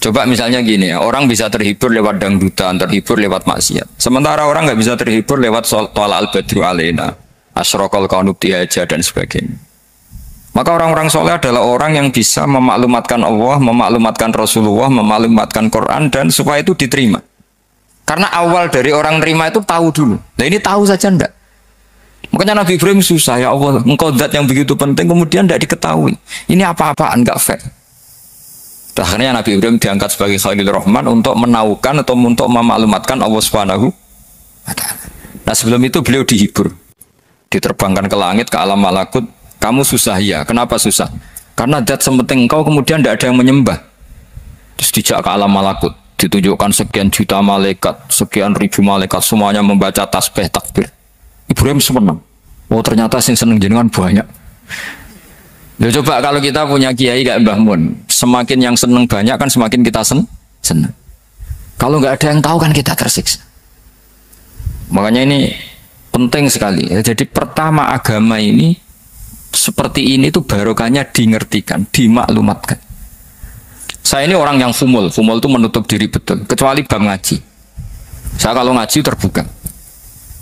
[SPEAKER 1] Coba misalnya gini ya, orang bisa terhibur lewat dangdutan, terhibur lewat maksiat. Sementara orang nggak bisa terhibur lewat tolak al-badru alaina, asyraqal kaunu bihaja dan sebagainya. Maka orang-orang soleh adalah orang yang bisa memaklumatkan Allah, memaklumatkan Rasulullah, memaklumatkan Quran dan supaya itu diterima. Karena awal dari orang terima itu tahu dulu. Nah ini tahu saja enggak. Makanya Nabi Ibrahim susah, ya Allah, engkau zat yang begitu penting kemudian tidak diketahui. Ini apa-apaan, enggak fair. Akhirnya Nabi Ibrahim diangkat sebagai Khalil Rahman untuk menaukan atau untuk memaklumatkan Allah Subhanahu wa ta'ala. Nah sebelum itu beliau dihibur. Diterbangkan ke langit, ke alam malakut. Kamu susah ya, kenapa susah? Karena zat sepenting engkau kemudian tidak ada yang menyembah. Terus dijak ke alam malakut. Ditunjukkan sekian juta malaikat, sekian ribu malaikat, semuanya membaca tasbih takbir. Ibrahim senang. Oh ternyata sing seneng jenengan banyak. Ya coba kalau kita punya kiai kayak Mbah Mun, semakin yang seneng banyak kan semakin kita senang. Kalau nggak ada yang tahu kan kita tersiksa. Makanya ini penting sekali. Jadi pertama agama ini seperti ini tuh barokahnya dingertikan, dimaklumatkan. Saya ini orang yang fumul itu menutup diri betul, kecuali bab ngaji. Saya kalau ngaji terbuka.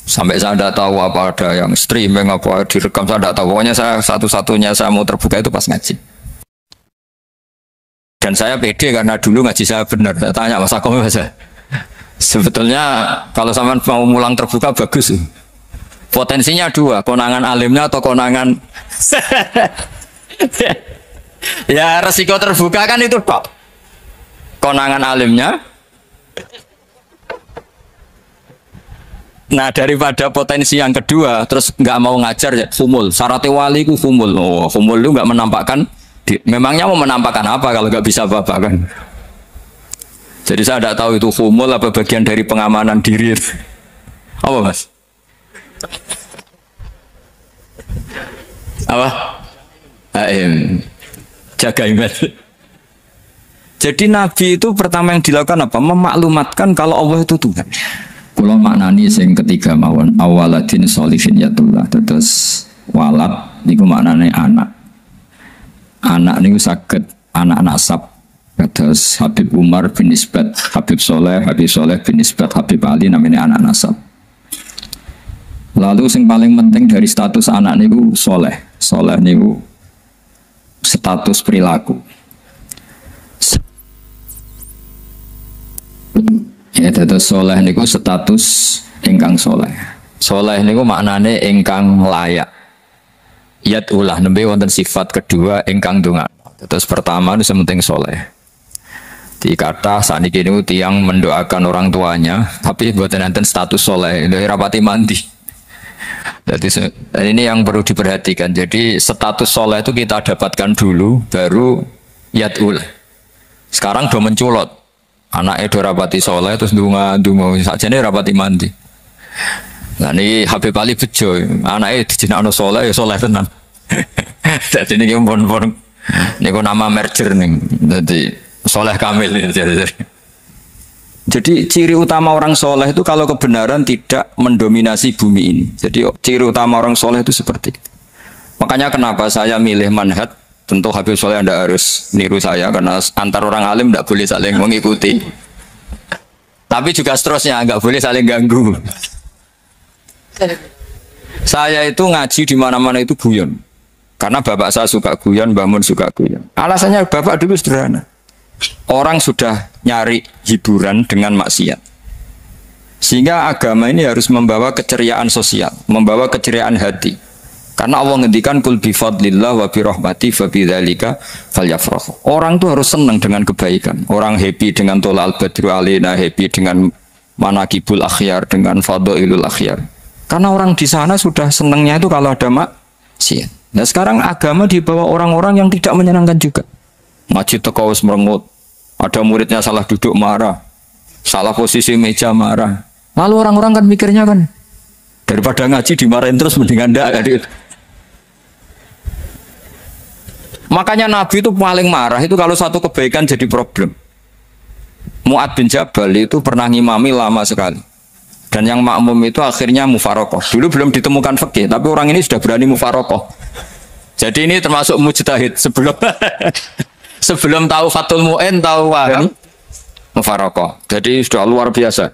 [SPEAKER 1] Sampai saya tidak tahu apa ada yang streaming, apa direkam, saya tidak tahu. Pokoknya saya satu-satunya saya mau terbuka itu pas ngaji. Dan saya pede karena dulu ngaji saya benar. Saya tanya Mas Akom, sebetulnya kalau sampean mau mulang terbuka bagus. Potensinya dua, konangan alimnya atau konangan. Ya resiko terbuka kan itu tok. Konangan alimnya Nah daripada potensi yang kedua, terus nggak mau ngajar ya humul. Syaratnya wali ku humul. Oh, humul itu nggak menampakkan. Memangnya mau menampakkan apa kalau nggak bisa apa-apa kan? Jadi saya tidak tahu itu humul apa bagian dari pengamanan diri. Apa mas? Apa? Jaga iman. Jadi Nabi itu pertama yang dilakukan apa? Memaklumatkan kalau Allah itu Tuhan. Kalau maknani yang ketiga mawon awaladin solihin yatullah. Terus walad niku maknane anak. Anak niku saged anak nasab. Terus Habib Umar bin Isbat, Habib Soleh bin Isbat, Habib Ali namanya anak nasab. Lalu yang paling penting dari status anak niku soleh. Soleh niku status perilaku. Ya, terus soleh niku status ingkang soleh. Soleh niku maknane ingkang layak. Yat ulah nembe wonten sifat kedua ingkang donga. Terus pertama itu penting soleh. Di kata saat ini tiang mendoakan orang tuanya, tapi buatan nanti status soleh, itu rapati mandi. Jadi ini yang perlu diperhatikan. Jadi status soleh itu kita dapatkan dulu, baru yat ulah. Sekarang udah menculot. Anak itu rapati soleh terus dunga saja ini rapati mandi. Nah ini Habib Ali bejo, anaknya dijinakno soleh ya soleh tenan. Jadi ini pun ini nama merger nih, jadi soleh kamil. Jadi ciri utama orang soleh itu kalau kebenaran tidak mendominasi bumi ini. Jadi ciri utama orang soleh itu seperti itu. Makanya kenapa saya milih manhaj. Tentu Habib Soleh Anda harus niru saya karena antar orang alim tidak boleh saling mengikuti. Tapi juga seterusnya nggak boleh saling ganggu. Saya itu ngaji di mana-mana itu guyon. Karena bapak saya suka guyon, Mbah Mun suka guyon. Alasannya bapak dulu sederhana. Orang sudah nyari hiburan dengan maksiat. Sehingga agama ini harus membawa keceriaan sosial, membawa keceriaan hati. Karena Allah ngendikan kul bi fadlillah wa bi rahmati fa bidzalika falyafrahu. Orang tuh harus senang dengan kebaikan. Orang happy dengan tolal badru alaina, happy dengan manaqibul akhyar, dengan fadhailul akhyar. Karena orang di sana sudah senangnya itu kalau ada maksiat. Nah sekarang agama dibawa orang-orang yang tidak menyenangkan juga. Ngaji teko wis merengut. Ada muridnya salah duduk marah. Salah posisi meja marah. Lalu orang-orang kan mikirnya kan daripada ngaji dimarahin terus mendingan ndak kan gitu. Makanya Nabi itu paling marah itu kalau satu kebaikan jadi problem. Mu'ad bin Jabal itu pernah ngimami lama sekali. Dan yang makmum itu akhirnya mufarokoh. Dulu belum ditemukan fikih, tapi orang ini sudah berani mufarokoh. Jadi ini termasuk mujtahid sebelum sebelum tahu Fathul Mu'in, tahu waham mufarokoh. Jadi sudah luar biasa.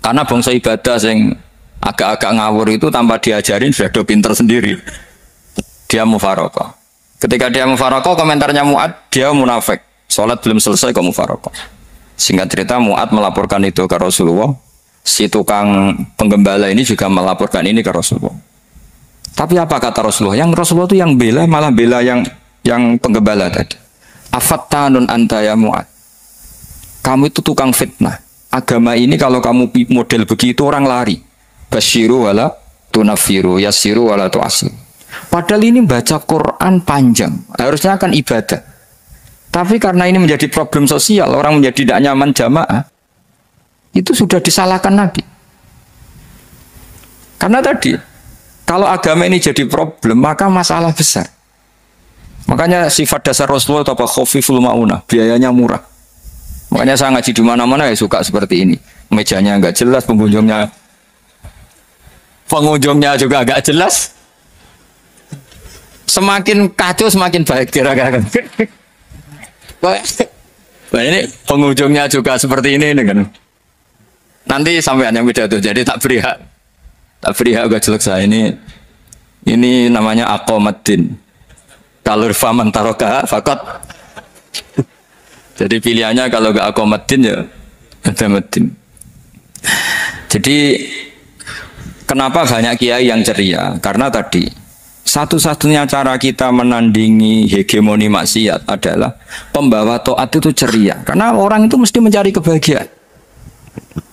[SPEAKER 1] Karena bangsa ibadah yang agak-agak ngawur itu tanpa diajarin sudah do pinter sendiri. Dia mufarokoh. Ketika dia mufarokoh, komentarnya Mu'ad, dia munafik. Sholat belum selesai kok mufarokoh. Singkat cerita Mu'ad melaporkan itu ke Rasulullah. Si tukang penggembala ini juga melaporkan ini ke Rasulullah. Tapi apa kata Rasulullah? Yang Rasulullah itu yang bela, malah bela yang penggembala tadi. Afattanun anta ya Mu'ad. Kamu itu tukang fitnah. Agama ini kalau kamu model begitu orang lari. Basyiru wala tunafiru, yassiru wala tu'asir. Padahal ini baca Quran panjang, harusnya akan ibadah. Tapi karena ini menjadi problem sosial, orang menjadi tidak nyaman jamaah, itu sudah disalahkan Nabi. Karena tadi, kalau agama ini jadi problem, maka masalah besar. Makanya sifat dasar Rasulullah itu apa? Khofiful ma'unah, biayanya murah. Makanya saya ngaji di mana-mana ya suka seperti ini. Mejanya enggak jelas, pengunjungnya juga agak jelas. Semakin kacau semakin baik kira-kira. Nah ini pengunjungnya juga seperti ini kan. Nanti sampai yang beda tuh. Jadi tak beri hak gak selesai ini namanya aqomaddin. Kalau faman taroka fakot. Jadi pilihannya kalau gak aqomaddin ya adamuddin. Jadi kenapa banyak kiai yang ceria? Karena tadi satu-satunya cara kita menandingi hegemoni maksiat adalah pembawa taat itu ceria. Karena orang itu mesti mencari kebahagiaan.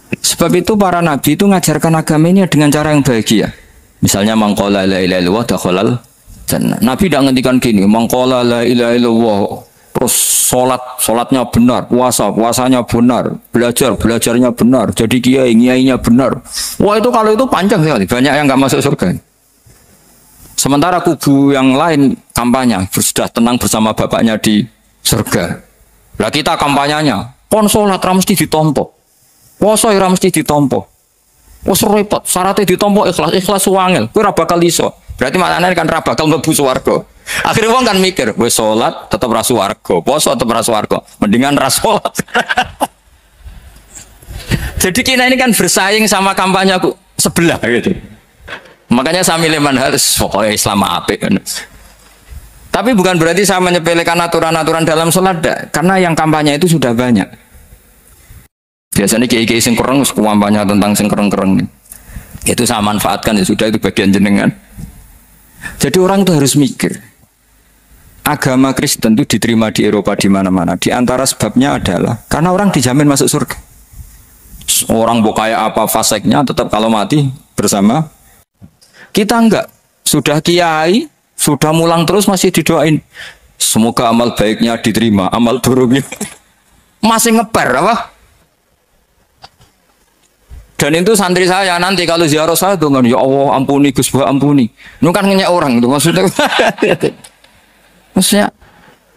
[SPEAKER 1] Sebab itu para nabi itu ngajarkan agama ini dengan cara yang bahagia. Misalnya mangqala la ilaha illallah dakhalal jannah. Nabi tidak ngendikan gini, mangqala la ilaha illallah terus sholatnya benar, puasanya benar, belajarnya benar, jadi kiainya benar. Wah itu kalau itu panjang sekali, banyak yang nggak masuk surga. Sementara kubu yang lain kampanye, sudah tenang bersama bapaknya di surga. Lah kita kampanyenya, kon sholat ra mesti ditompo, puasa ra mesti ditompo. Wes repot, syaratnya ditompo ikhlas wangel, kowe ra bakal iso. Berarti maknanya kan ra bakal mlebu swarga. Akhirnya wong kan mikir, wis salat tetep ra swarga, poso tetep ra swarga, mendingan ra salat. Jadi kita ini kan bersaing sama kampanye aku sebelah gitu. Makanya saya milih manhaj pokoknya Islam apik kan. Tapi bukan berarti saya menyepelekan aturan-aturan dalam salat, karena yang kampanye itu sudah banyak. Biasanya kiai-kiai sing kereng kampanye tentang sing kereng-kereng. Itu saya manfaatkan, ya sudah, itu bagian jenengan. Jadi orang itu harus mikir. Agama Kristen itu diterima di Eropa di mana-mana. Di antara sebabnya adalah karena orang dijamin masuk surga. Orang mau kayak apa faseknya tetap kalau mati bersama. Kita enggak. Sudah kiai, sudah mulang terus masih didoain. Semoga amal baiknya diterima, amal buruknya masih ngeper apa? Dan itu santri saya nanti kalau ziarah saya tuh ya Allah ampuni Gus Bah ampuni. Itu kan ngenyek orang itu maksudnya. Maksudnya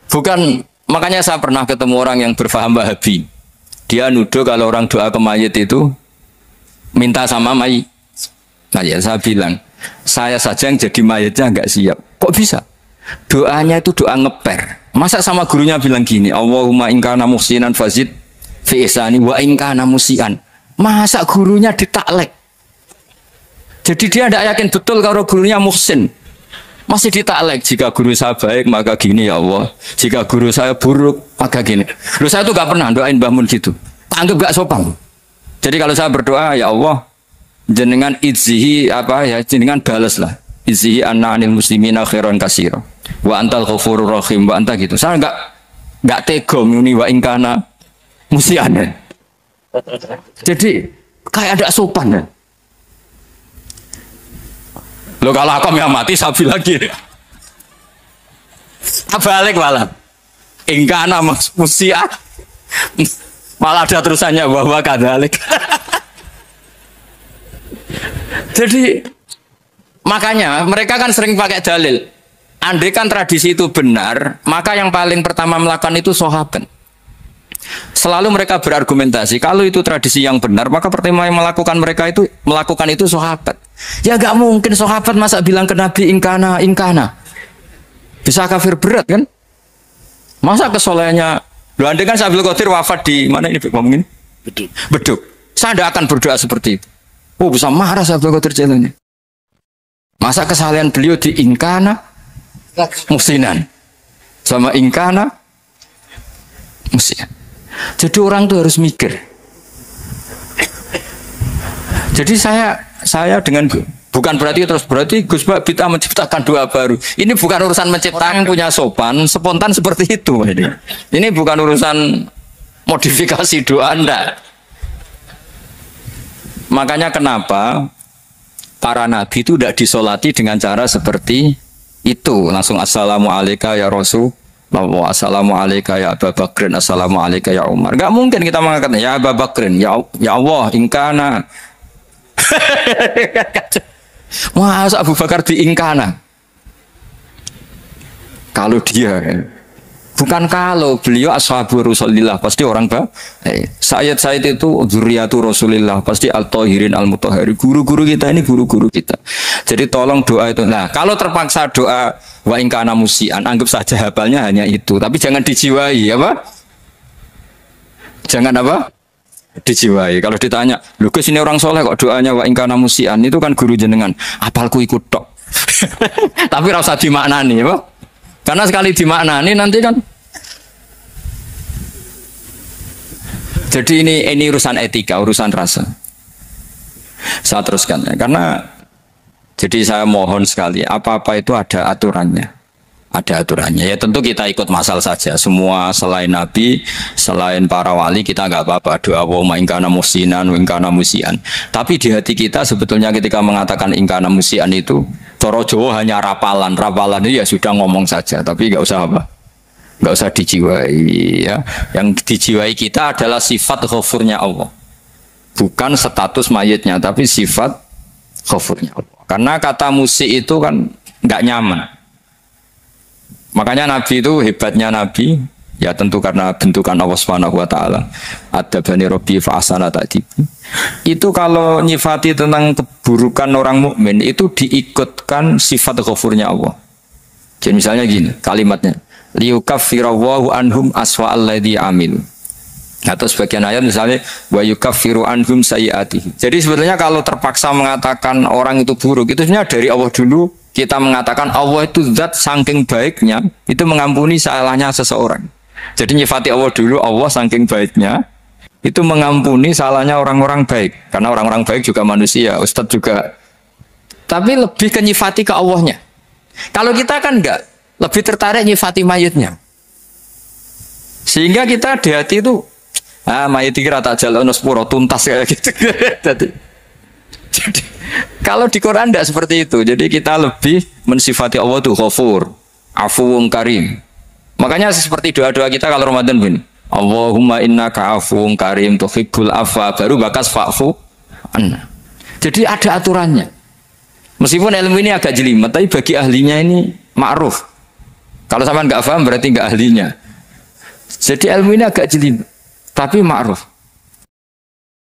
[SPEAKER 1] bukan, makanya saya pernah ketemu orang yang berfaham Wahabi. Dia nuduh kalau orang doa ke mayit itu minta sama mayit. Nah ya saya bilang, saya saja yang jadi mayitnya nggak siap. Kok bisa? Doanya itu doa ngeper. Masa sama gurunya bilang gini, Allahumma in kana muhsinan fazid fi ihsani wa in kana musian. Masa gurunya ditaklek? Jadi dia tidak yakin betul kalau gurunya muhsin. Masih ditaklek, jika guru saya baik maka gini ya Allah, jika guru saya buruk maka gini. Loh saya tuh gak pernah doain Mbah Mun gitu, anggap gak sopan. Jadi kalau saya berdoa ya Allah jenengan izzihi apa ya, jenengan balas lah, izzihi anna anil muslimina khairan kasira wa antal ghafurur rahim wa anta gitu. Saya gak tega muni wa ingkana musiana. Jadi kayak ada sopan ya. Lo kalau aku yang mati sabi lagi. Balik malah. Ingkana musia. Malah ada terusannya bahwa kadalik. Jadi makanya mereka kan sering pakai dalil. Andai kan tradisi itu benar, maka yang paling pertama melakukan itu sahabat. Selalu mereka berargumentasi kalau itu tradisi yang benar, maka pertama yang melakukan itu sahabat. Ya gak mungkin sahabat masa bilang ke Nabi ingkana. Bisa kafir berat kan? Masa kesolehannya? Loh andai kan Abdul Qadir wafat di mana ini ngomongin? Beduk. Saya tidak akan berdoa seperti itu. Oh bisa marah Abdul Qadir jalannya. Masa kesalahan beliau di ingkana musinan sama ingkana musian. Jadi orang tuh harus mikir. Jadi saya dengan bukan berarti Gus Bah kita menciptakan doa baru. Ini bukan urusan menciptakan punya sopan spontan seperti itu. Ini bukan urusan modifikasi doa Anda. Makanya kenapa para nabi itu tidak disolati dengan cara seperti itu. Langsung assalamualaikum ya Rasul. Assalamualaikum ya Abu Bakrin, assalamualaikum ya Umar. Gak mungkin kita mengatakan ya Abu Bakrin, ya Allah, ingkana. Masa Abu Bakar di ingkana? Kalau dia, bukan kalau beliau ashabu Rasulillah, pasti orang Sayyid itu dzurriyyatu Rasulillah, pasti al-Tahirin al-Mutahhari. Guru-guru kita ini guru-guru kita. Jadi tolong doa itu. Nah, kalau terpaksa doa wa ingkana musian, anggap saja hafalnya hanya itu, tapi jangan dijiwai, apa? Jangan apa? Dijiwai. Kalau ditanya, "Lho Gus ini orang soleh kok doanya wa ingkana musian?" Itu kan guru jenengan, apalku ikut tok. Tapi ora usah dimaknani, apa? Karena sekali dimaknani nanti kan. Jadi ini urusan etika, urusan rasa. Saya teruskan ya, karena jadi saya mohon sekali, apa-apa itu ada aturannya. ada aturannya. Ya tentu kita ikut masal saja. Semua selain Nabi, selain para wali kita nggak apa-apa. Doa wa ingkana musinan, wa ingkana musian. Tapi di hati kita sebetulnya ketika mengatakan ingkana musian itu, Coro Jawa hanya rapalan. Rapalan itu ya sudah ngomong saja. Tapi nggak usah apa, nggak usah dijiwai. Ya, yang dijiwai kita adalah sifat ghafurnya Allah, bukan status mayitnya, tapi sifat ghafurnya Allah. Karena kata musik itu kan nggak nyaman. Makanya Nabi itu hebatnya Nabi, ya tentu karena bentukan Allah Subhanahu wa taala. Ada bani Rabbi fa asana ta'dib. Itu kalau nyifati tentang keburukan orang mukmin itu diikutkan sifat ghafurnya Allah. Jadi misalnya gini, kalimatnya liyukaffirawwahu anhum aswa alladzi amil. Atau sebagian ayat misalnya wa yukaffiru anhum sayiatihi. Jadi sebetulnya kalau terpaksa mengatakan orang itu buruk, itu sebenarnya dari Allah dulu. Kita mengatakan Allah itu zat saking baiknya itu mengampuni salahnya seseorang. Jadi nyifati Allah dulu, Allah saking baiknya itu mengampuni salahnya orang-orang baik. Karena orang-orang baik juga manusia, Ustadz juga. Tapi lebih ke nyifati ke Allahnya. Kalau kita kan enggak, lebih tertarik nyifati mayitnya. Sehingga kita di hati itu mayit iki rata jalan sepuro tuntas kayak gitu. Jadi kalau di Quran tidak seperti itu. Jadi kita lebih mensifati Allah itu Ghafur, Afuwun Karim. Makanya seperti doa-doa kita kalau Ramadan begini, Allahumma innaka afuwun karim tuhibbul afwa, baru bakas fa'fu anna. Jadi ada aturannya. Meskipun ilmu ini agak jelimet, tapi bagi ahlinya ini ma'ruf. Kalau sampean nggak paham berarti nggak ahlinya. Jadi ilmu ini agak jelimet, tapi ma'ruf.